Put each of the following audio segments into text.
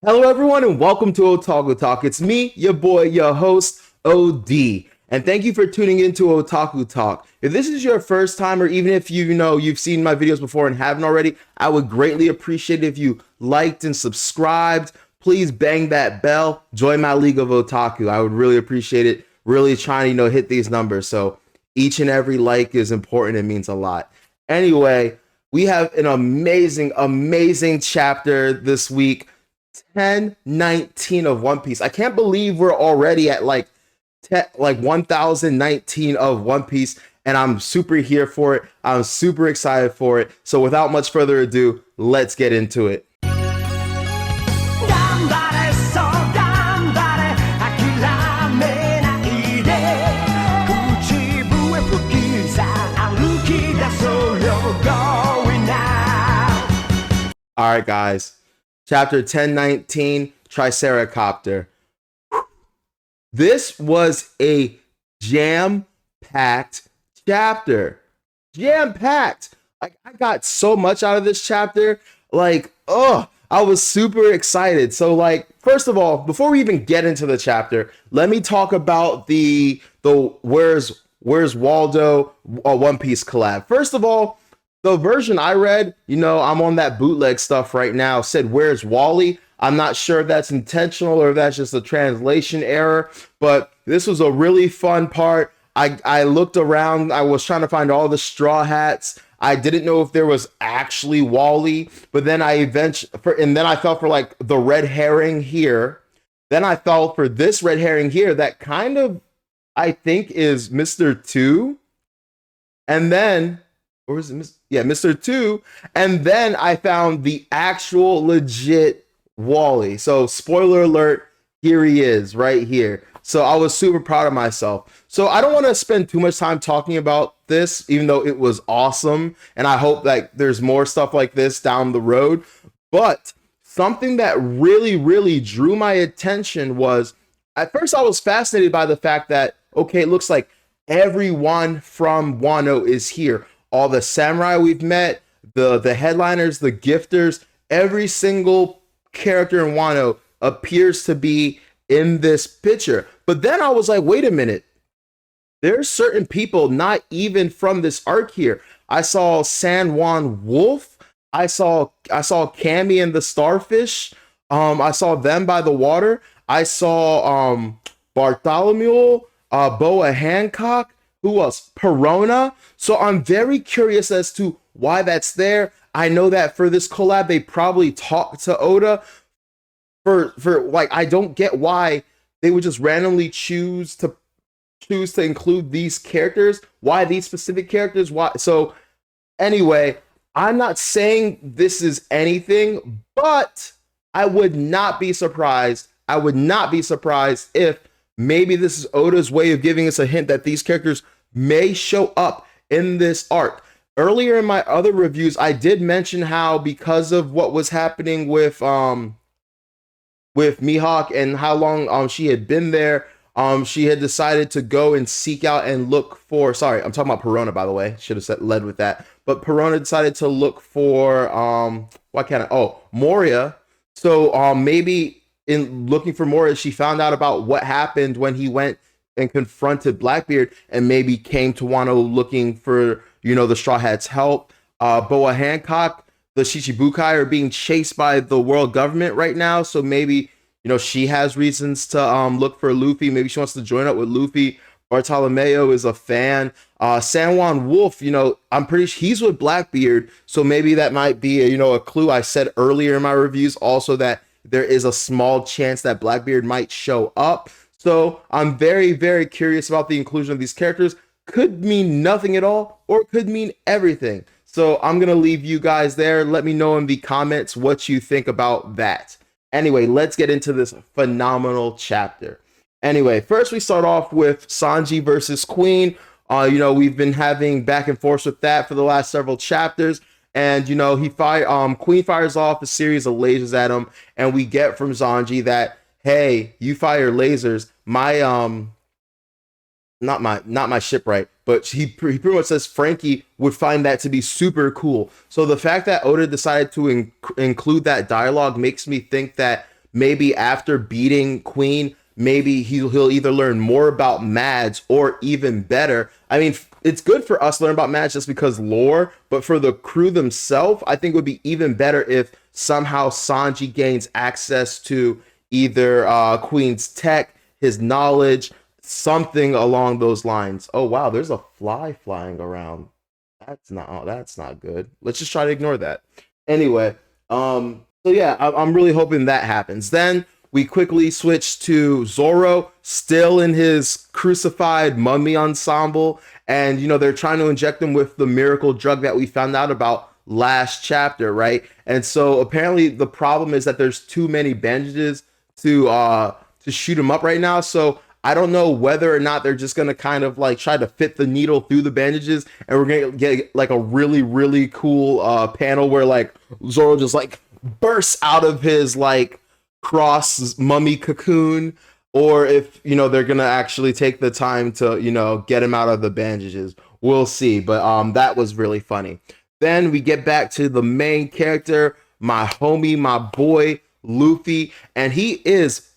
Hello, everyone, and welcome to Otaku Talk. It's me, your boy, your host, OD. And thank you for tuning into Otaku Talk. If this is your first time, or even if you've seen my videos before and haven't already, I would greatly appreciate it if you liked and subscribed. Please bang that bell. Join my League of Otaku. I would really appreciate it. Really trying to, hit these numbers. So each and every like is important. It means a lot. Anyway, we have an amazing chapter this week. 1019 of One Piece. I can't believe we're already at like 1019 of One Piece, and I'm super here for it. I'm super excited for it. So without much further ado, let's get into it. All right, guys. Chapter 1019, Triceracopter. This was a jam-packed chapter. Jam-packed. Like, I got so much out of this chapter. I was super excited. So, first of all, before we even get into the chapter, let me talk about the Where's Waldo One Piece collab. First of all, the version I read, I'm on that bootleg stuff right now, said, "Where's Wally?" I'm not sure if that's intentional or if that's just a translation error, but this was a really fun part. I looked around, I was trying to find all the Straw Hats. I didn't know if there was actually Wally, but then I fell for like the red herring here. Then I fell for this red herring here that kind of, I think, is Mr. 2. And then or is it Mr. 2? And then I found the actual legit Wally. So spoiler alert, here he is right here. So I was super proud of myself. So I don't want to spend too much time talking about this, even though it was awesome. And I hope that there's more stuff like this down the road. But something that really drew my attention was, at first I was fascinated by the fact that, okay, it looks like everyone from Wano is here. All the samurai we've met, the headliners, the gifters, every single character in Wano appears to be in this picture. But then I was like, wait a minute. There's certain people not even from this arc here. I saw San Juan Wolf. I saw Cammy and the Starfish. I saw them by the water. I saw Bartholomew, Boa Hancock. Who else? Perona. So I'm very curious as to why that's there. I know that for this collab, they probably talked to Oda. I don't get why they would just randomly choose to include these characters. Why these specific characters? Why? So anyway, I'm not saying this is anything, but I would not be surprised. I would not be surprised if maybe this is Oda's way of giving us a hint that these characters may show up in this arc. Earlier in my other reviews, I did mention how, because of what was happening with Mihawk and how long she had been there, she had decided to go and seek out and look for. Sorry, I'm talking about Perona, by the way. Should have led with that. But Perona decided to look for Moria. So maybe in looking for Moria, she found out about what happened when he went and confronted Blackbeard and maybe came to Wano looking for, the Straw Hats' help. Boa Hancock, the Shichibukai are being chased by the world government right now. So maybe, she has reasons to look for Luffy. Maybe she wants to join up with Luffy. Bartolomeo is a fan. San Juan Wolf, I'm pretty sure he's with Blackbeard. So maybe that might be a clue. I said earlier in my reviews also that there is a small chance that Blackbeard might show up. So I'm very curious about the inclusion of these characters. Could mean nothing at all, or could mean everything. So I'm going to leave you guys there. Let me know in the comments what you think about that. Anyway, let's get into this phenomenal chapter. Anyway, first we start off with Sanji versus Queen. We've been having back and forth with that for the last several chapters. And, Queen fires off a series of lasers at him. And we get from Sanji that, hey, you fire lasers. Not my shipwright, but he pretty much says Franky would find that to be super cool. So the fact that Oda decided to include that dialogue makes me think that maybe after beating Queen, maybe he'll either learn more about Mads or even better. I mean, it's good for us to learn about Mads just because lore, but for the crew themselves, I think it would be even better if somehow Sanji gains access to either Queen's tech, his knowledge, something along those lines. Oh wow, there's a fly flying around. That's not good. Let's just try to ignore that. Anyway, so yeah, I'm really hoping that happens. Then we quickly switch to Zoro, still in his crucified mummy ensemble, and they're trying to inject him with the miracle drug that we found out about last chapter, right? And so apparently the problem is that there's too many bandages to shoot him up right now. So I don't know whether or not they're just gonna kind of like try to fit the needle through the bandages, and we're gonna get like a really really cool panel where like Zoro just like bursts out of his like cross mummy cocoon, or if they're gonna actually take the time to get him out of the bandages. We'll see, but that was really funny. Then we get back to the main character, my homie, my boy Luffy, and he is.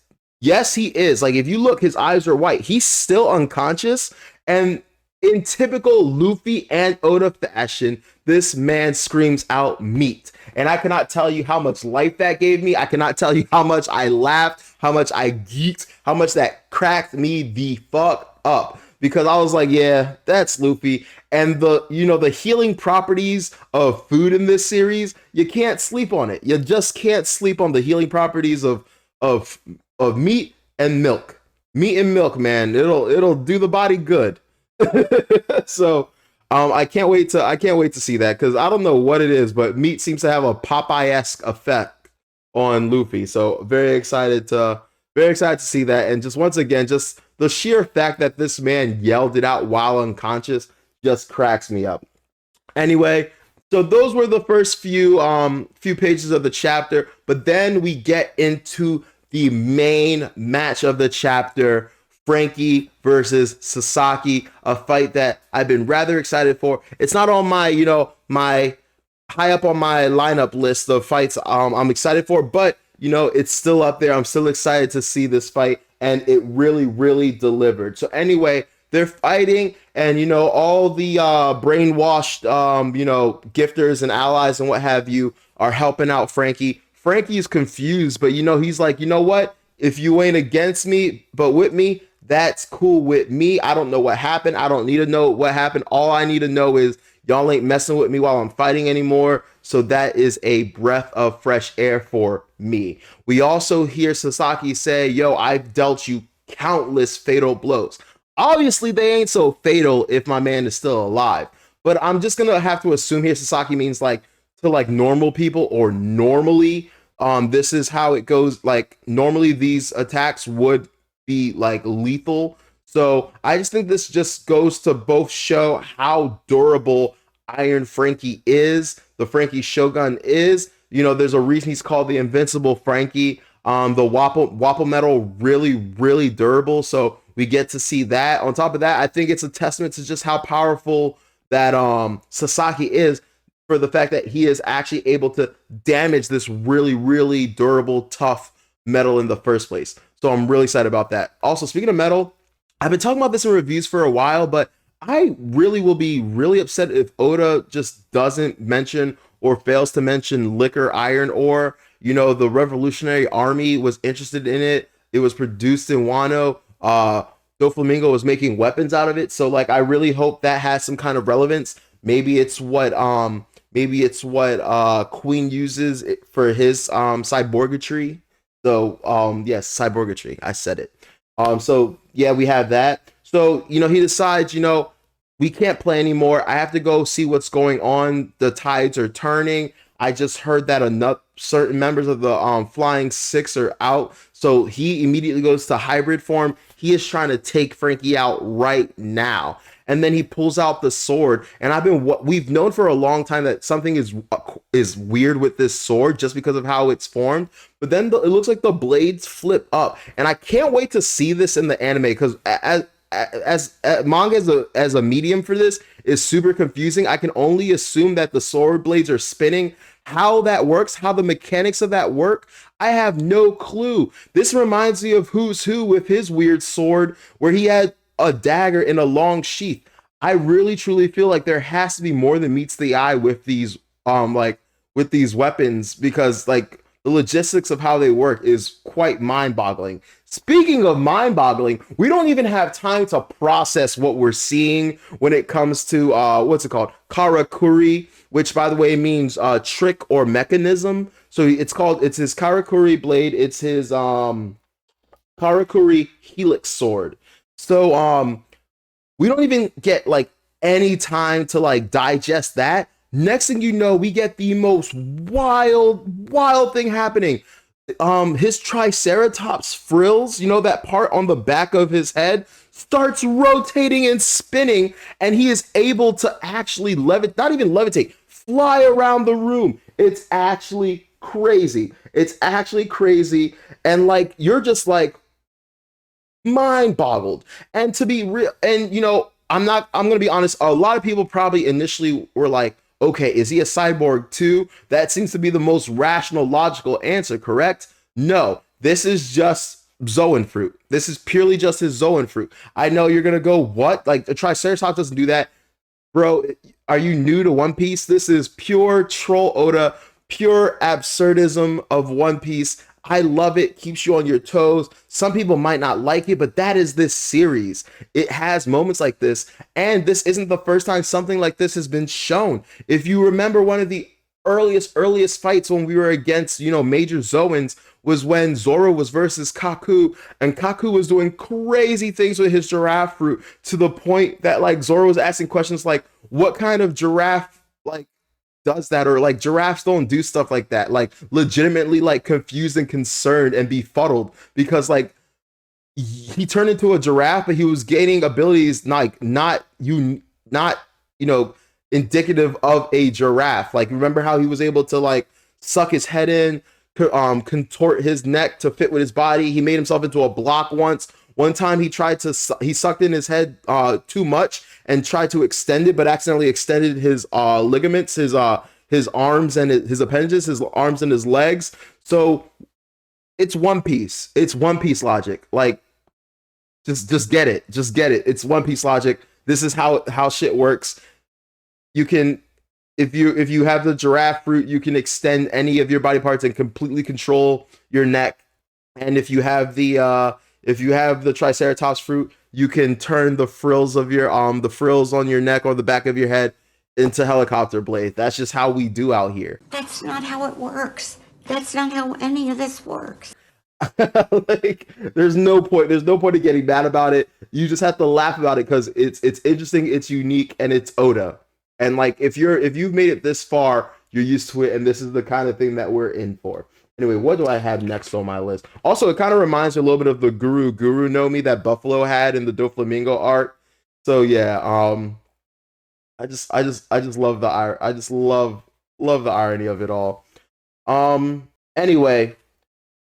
Yes, he is. Like, if you look, his eyes are white. He's still unconscious. And in typical Luffy and Oda fashion, this man screams out meat. And I cannot tell you how much life that gave me. I cannot tell you how much I laughed, how much I geeked, how much that cracked me the fuck up. Because I was like, yeah, that's Luffy. And the healing properties of food in this series, you can't sleep on it. You just can't sleep on the healing properties of meat and milk. Meat and milk, man. It'll do the body good. So I can't wait to see that, because I don't know what it is, but meat seems to have a Popeye-esque effect on Luffy. So very excited to see that. And just once again, just the sheer fact that this man yelled it out while unconscious just cracks me up. Anyway, so those were the first few pages of the chapter, but then we get into the main match of the chapter, Franky versus Sasaki, a fight that I've been rather excited for. It's not on my, my high up on my lineup list of fights I'm excited for, but it's still up there. I'm still excited to see this fight, and it really, really delivered. So anyway, they're fighting, and all the brainwashed gifters and allies and what have you are helping out Franky. Franky is confused, but he's like, you know what? If you ain't against me, but with me, that's cool with me. I don't know what happened. I don't need to know what happened. All I need to know is y'all ain't messing with me while I'm fighting anymore. So that is a breath of fresh air for me. We also hear Sasaki say, yo, I've dealt you countless fatal blows. Obviously, they ain't so fatal if my man is still alive. But I'm just going to have to assume here Sasaki means like to like normal people, or normally. This is how it goes. Like, normally these attacks would be like lethal. So I just think this just goes to both show how durable Iron Franky is, the Franky Shogun is. There's a reason he's called the Invincible Franky. The Wapple metal, really, really durable. So we get to see that. On top of that, I think it's a testament to just how powerful that Sasaki is, for the fact that he is actually able to damage this really, really durable, tough metal in the first place. So I'm really excited about that. Also, speaking of metal, I've been talking about this in reviews for a while, but I really will be really upset if Oda just doesn't mention or fails to mention liquor iron ore. The Revolutionary Army was interested in it. It was produced in Wano. Doflamingo was making weapons out of it. So like, I really hope that has some kind of relevance. Maybe it's what Queen uses for his cyborgatry. So yes, cyborgatry. I said it. So yeah, we have that. So he decides, we can't play anymore. I have to go see what's going on. The tides are turning. I just heard that certain members of the Flying Six are out. So he immediately goes to hybrid form. He is trying to take Franky out right now. And then he pulls out the sword. And we've known for a long time that something is weird with this sword just because of how it's formed. But then it looks like the blades flip up. And I can't wait to see this in the anime, because as manga as a medium for this is super confusing. I can only assume that the sword blades are spinning. how that works, how the mechanics of that work, I have no clue. This reminds me of Who's Who with his weird sword where he had a dagger in a long sheath. I really truly feel like there has to be more than meets the eye with these with these weapons, because like the logistics of how they work is quite mind-boggling. Speaking of mind-boggling, we don't even have time to process what we're seeing when it comes to what's it called? Karakuri, which by the way means trick or mechanism. So it's his Karakuri blade, it's his Karakuri helix sword. So we don't even get like any time to like digest that. Next thing you know, we get the most wild thing happening. His Triceratops frills, you know, that part on the back of his head, starts rotating and spinning, and he is able to actually not even levitate, fly around the room. It's actually crazy. It's actually crazy. And like, you're just like mind boggled. And to be real, and you know, I'm gonna be honest, a lot of people probably initially were like, okay, is he a cyborg too? That seems to be the most rational, logical answer, correct? No, this is just Zoan fruit. This is purely just his Zoan fruit. I know you're gonna go, what? Like the Triceratops doesn't do that. Bro, are you new to One Piece? This is pure troll Oda, pure absurdism of One Piece. I love it, keeps you on your toes. Some people might not like it, but that is this series. It has moments like this, and this isn't the first time something like this has been shown. If you remember, one of the earliest fights when we were against, you know, major Zoans was when Zoro was versus Kaku, and Kaku was doing crazy things with his giraffe fruit to the point that like Zoro was asking questions like, what kind of giraffe like does that, or like giraffes don't do stuff like that, like legitimately like confused and concerned and befuddled because like he turned into a giraffe, but he was gaining abilities like not you know indicative of a giraffe. Like remember how he was able to like suck his head in, contort his neck to fit with his body. He made himself into a block once. One time he sucked in his head too much and tried to extend it, but accidentally extended his ligaments, his arms and his appendages, his arms and his legs. So it's One Piece. It's One Piece logic. Like just get it. Just get it. It's One Piece logic. This is how shit works. You can if you have the giraffe fruit, you can extend any of your body parts and completely control your neck. And if you have the Triceratops fruit, you can turn the frills of your the frills on your neck or the back of your head into helicopter blade. That's just how we do out here. That's not how it works. That's not how any of this works. Like there's no point in getting mad about it. You just have to laugh about it because it's interesting, it's unique, and it's Oda. And like if you've made it this far, you're used to it, and this is the kind of thing that we're in for. Anyway, what do I have next on my list? Also, it kind of reminds me a little bit of the Guru No Mi that Buffalo had in the Doflamingo art. So yeah, I just love the irony of it all. Anyway,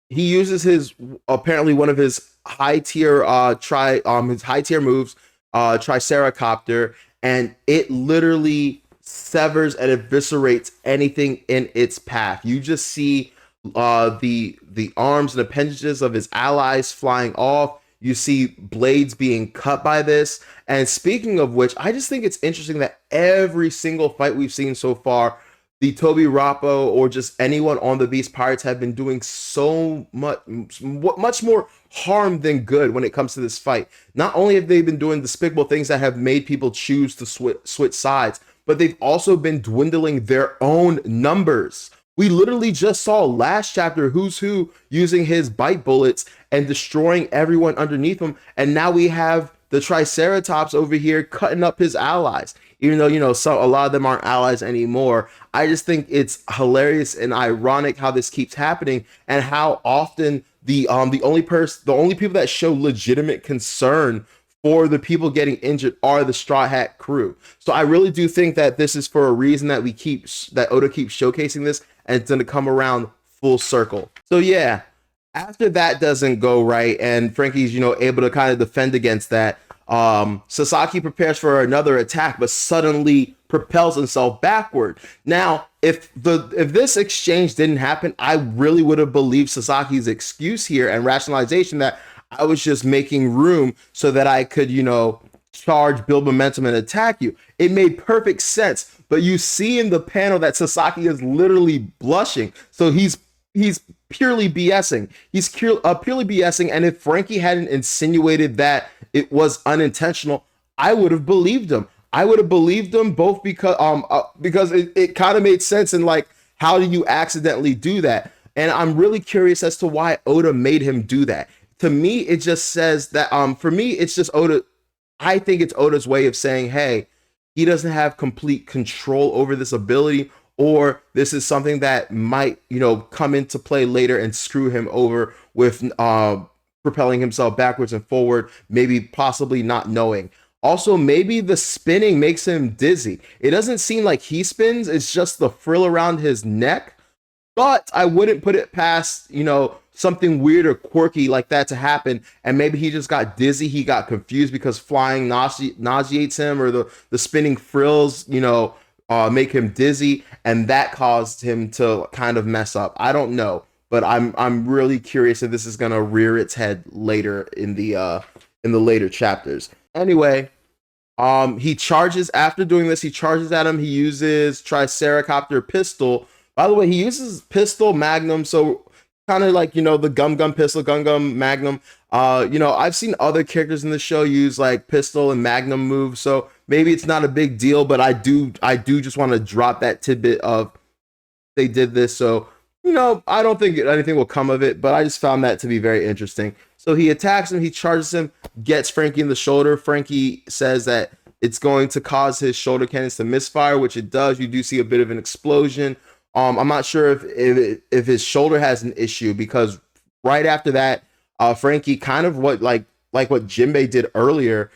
he uses his apparently one of his high tier moves, Triceracopter, and it literally severs and eviscerates anything in its path. You just see the arms and appendages of his allies flying off. You see blades being cut by this. And speaking of which, I just think it's interesting that every single fight we've seen so far, the Toby Rappo or just anyone on the Beast Pirates have been doing so much more harm than good when it comes to this fight. Not only have they been doing despicable things that have made people choose to switch sides, but they've also been dwindling their own numbers. We literally just saw last chapter Who's Who using his bite bullets and destroying everyone underneath him. And now we have the Triceratops over here cutting up his allies. Even though, you know, a lot of them aren't allies anymore. I just think it's hilarious and ironic how this keeps happening and how often the only people that show legitimate concern for the people getting injured are the Straw Hat crew. So I really do think that this is for a reason that Oda keeps showcasing this, and it's going to come around full circle. So yeah, after that doesn't go right and Franky's, you know, able to kind of defend against that, Sasaki prepares for another attack, but suddenly propels himself backward. Now, if this exchange didn't happen, I really would have believed Sasaki's excuse here and rationalization that I was just making room so that I could, charge, build momentum, and attack you. It made perfect sense. But you see in the panel that Sasaki is literally blushing. So he's purely BSing. He's purely BSing. And if Franky hadn't insinuated that it was unintentional, I would have believed him. I would have believed him both because it kind of made sense. And like, how do you accidentally do that? And I'm really curious as to why Oda made him do that. To me, it just says that for me, it's just Oda. I think it's Oda's way of saying, hey, he doesn't have complete control over this ability, or this is something that might, come into play later and screw him over with propelling himself backwards and forward, maybe possibly not knowing. Also, maybe the spinning makes him dizzy. It doesn't seem like he spins, it's just the frill around his neck. But I wouldn't put it past, something weird or quirky like that to happen. And maybe he just got dizzy. He got confused because flying nauseates him, or the spinning frills, make him dizzy. And that caused him to kind of mess up. I don't know. But I'm really curious if this is going to rear its head later in the later chapters. Anyway, he charges after doing this. He charges at him. He uses Triceracopter pistol. By the way, he uses pistol magnum, so kind of like, the gum pistol, gum magnum. I've seen other characters in the show use like pistol and magnum moves, so maybe it's not a big deal, but I do just want to drop that tidbit of they did this. So, I don't think anything will come of it, but I just found that to be very interesting. So he attacks him, he charges him, gets Franky in the shoulder. Franky says that it's going to cause his shoulder cannons to misfire, which it does. You do see a bit of an explosion. I'm not sure if his shoulder has an issue, because right after that, Franky kind of what what Jinbei did earlier,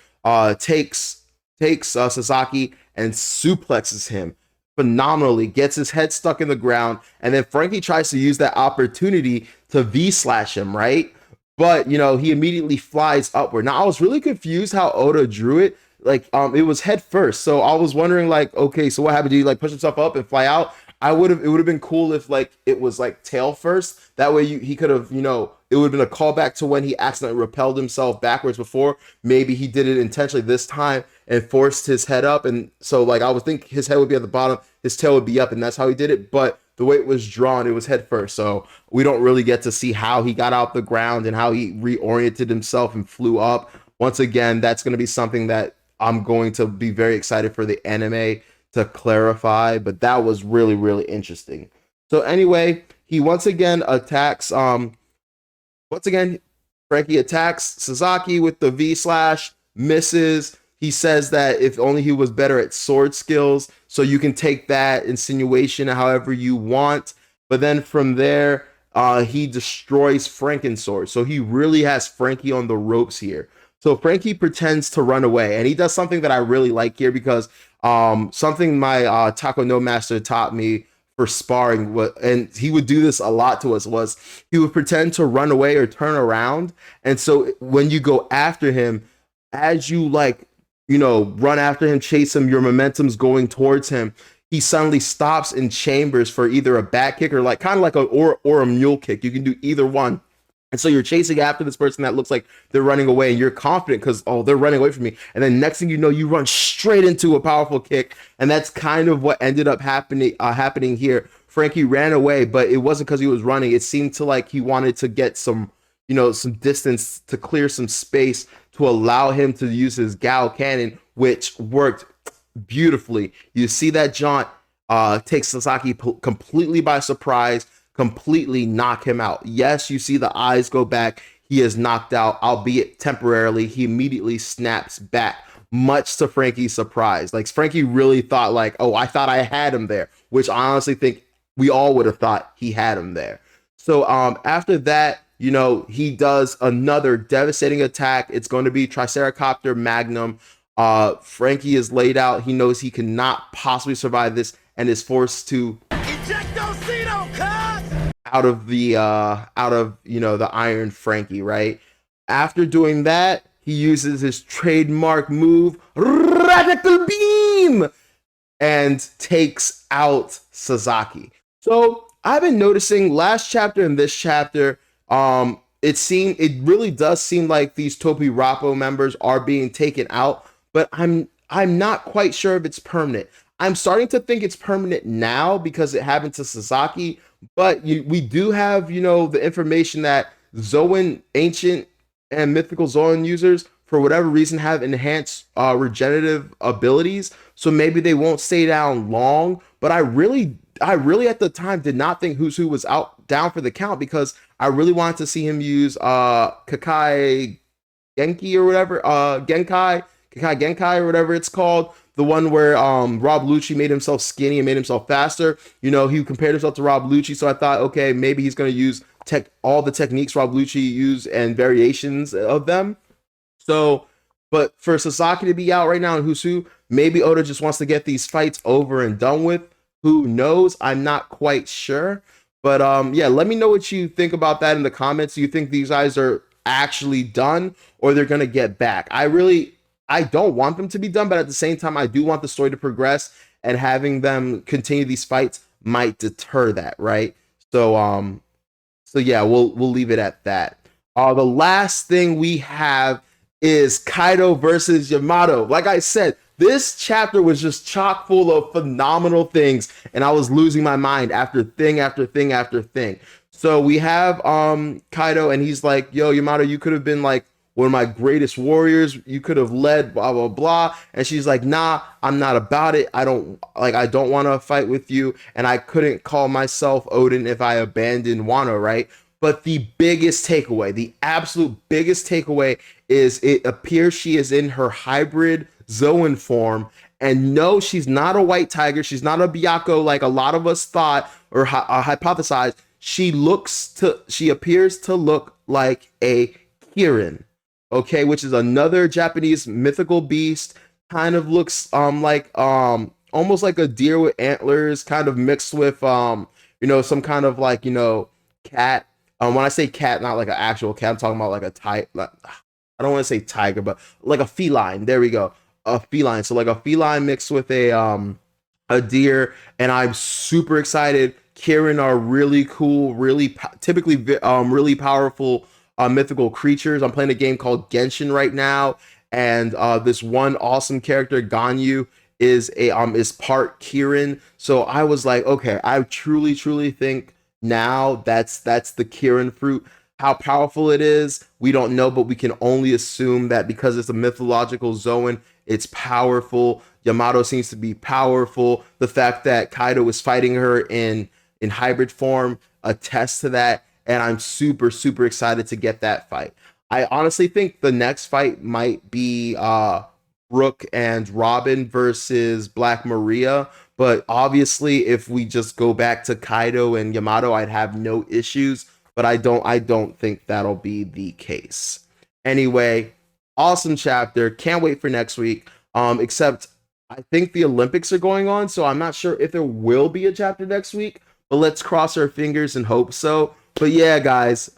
takes Sasaki and suplexes him phenomenally, gets his head stuck in the ground, and then Franky tries to use that opportunity to V-slash him, right? But he immediately flies upward. Now I was really confused how Oda drew it. It was head first, so I was wondering okay, so what happened? Did he push himself up and fly out? It would have been cool if it was tail first. That way he could have, it would have been a callback to when he accidentally repelled himself backwards before. Maybe he did it intentionally this time and forced his head up. And so I would think his head would be at the bottom, his tail would be up, and that's how he did it. But the way it was drawn, it was head first. So we don't really get to see how he got out the ground and how he reoriented himself and flew up. Once again, that's going to be something that I'm going to be very excited for the anime to clarify, but that was really, really interesting. So anyway, he once again attacks, Franky attacks Sasaki with the V-slash, misses. He says that if only he was better at sword skills, so you can take that insinuation however you want. But then from there, he destroys Franken's sword. So he really has Franky on the ropes here. So Franky pretends to run away, and he does something that I really like here, because something my Taco No Master taught me for sparring, and he would do this a lot to us, was he would pretend to run away or turn around. And so when you go after him, as you run after him, chase him, your momentum's going towards him, he suddenly stops in chambers for either a back kick or kind of like or a mule kick. You can do either one. And so you're chasing after this person that looks like they're running away, and you're confident because, they're running away from me. And then next thing you know, you run straight into a powerful kick. And that's kind of what ended up happening here. Franky ran away, but it wasn't because he was running. It seemed to he wanted to get some distance, to clear some space to allow him to use his Gao cannon, which worked beautifully. You see that jaunt takes Sasaki completely by surprise, completely knock him out. Yes, you see the eyes go back. He is knocked out, albeit temporarily. He immediately snaps back, much to Franky's surprise. Franky really thought I thought I had him there, which I honestly think we all would have thought he had him there. So after that, he does another devastating attack. It's going to be Triceracopter Magnum. Franky is laid out. He knows he cannot possibly survive this and is forced to out of the Iron Franky, right? After doing that, he uses his trademark move, Radical Beam. and takes out Sasaki. So I've been noticing last chapter and this chapter, it really does seem like these Topi Rappo members are being taken out, but I'm not quite sure if it's permanent. I'm starting to think it's permanent now because it happened to Sasaki, but we do have, the information that Zoan, ancient and mythical Zoan users, for whatever reason, have enhanced regenerative abilities. So maybe they won't stay down long. But I really at the time did not think Who's Who was down for the count because I really wanted to see him use Kakai Genki or whatever, Kakai Genkai or whatever it's called. The one where Rob Lucci made himself skinny and made himself faster. He compared himself to Rob Lucci, so I thought, okay, maybe he's going to use all the techniques Rob Lucci used and variations of them. So, but for Sasaki to be out right now in Who's Who, maybe Oda just wants to get these fights over and done with. Who knows? I'm not quite sure. But yeah, let me know what you think about that in the comments. Do you think these guys are actually done or they're gonna get back? I don't want them to be done, but at the same time, I do want the story to progress, and having them continue these fights might deter that, right? So yeah, we'll leave it at that. The last thing we have is Kaido versus Yamato. Like I said, this chapter was just chock full of phenomenal things, and I was losing my mind after thing after thing after thing. So we have Kaido, and he's like, "Yo, Yamato, you could have been like one of my greatest warriors. You could have led, blah blah blah." And she's like, "Nah, I'm not about it. I don't want to fight with you, and I couldn't call myself Odin if I abandoned Wano, right?" But the biggest takeaway, the absolute biggest takeaway, is it appears she is in her hybrid Zoan form. And no, she's not a white tiger. She's not a Byakuya like a lot of us thought or hypothesized. She appears to look like a Kirin, okay, which is another Japanese mythical beast. Kind of looks like almost like a deer with antlers, kind of mixed with some kind of like cat. When I say cat, not like an actual cat, I'm talking about like a tiger. I don't want to say tiger, but like a feline. There we go, a feline. So like a feline mixed with a deer, and I'm super excited. Kirin are really cool, typically really powerful mythical creatures. I'm playing a game called Genshin right now, and this one awesome character Ganyu is part Kirin. So I was like, okay, I truly think now that's the Kirin fruit. How powerful it is, we don't know, but we can only assume that because it's a mythological Zoan, it's powerful. Yamato seems to be powerful. The fact that Kaido is fighting her in hybrid form attests to that, and I'm super excited to get that fight. I honestly think the next fight might be Brook and Robin versus Black Maria. But obviously, if we just go back to Kaido and Yamato, I'd have no issues. But I don't think that'll be the case. Anyway, awesome chapter. Can't wait for next week. Except I think the Olympics are going on, so I'm not sure if there will be a chapter next week. But let's cross our fingers and hope so. But yeah, guys,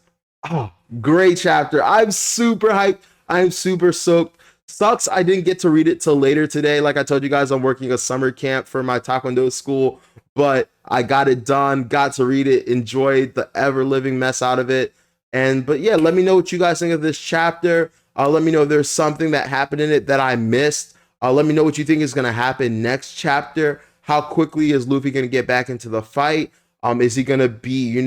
great chapter. I'm super hyped. I'm super soaked. Sucks I didn't get to read it till later today. Like I told you guys, I'm working a summer camp for my Taekwondo school, but I got it done, got to read it, enjoyed the ever-living mess out of it. But yeah, let me know what you guys think of this chapter. Let me know if there's something that happened in it that I missed. Let me know what you think is going to happen next chapter. How quickly is Luffy going to get back into the fight? Is he going to be,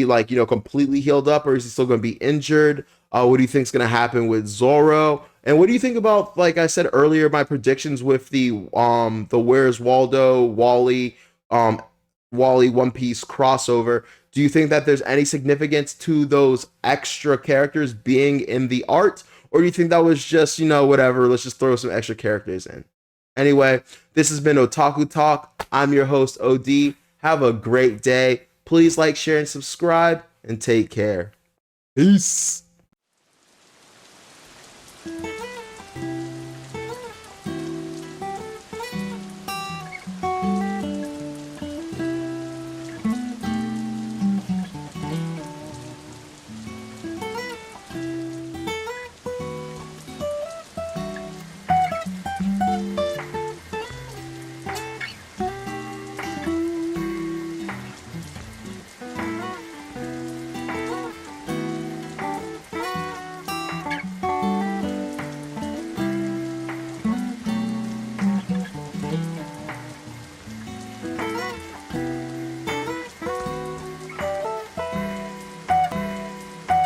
like, completely healed up, or is he still going to be injured? What do you think is going to happen with Zoro? And what do you think about, like I said earlier, my predictions with the Where's Waldo, Wally One Piece crossover? Do you think that there's any significance to those extra characters being in the art? Or do you think that was just, whatever, let's just throw some extra characters in? Anyway, this has been Otaku Talk. I'm your host, OD. Have a great day. Please like, share, and subscribe, and take care. Peace.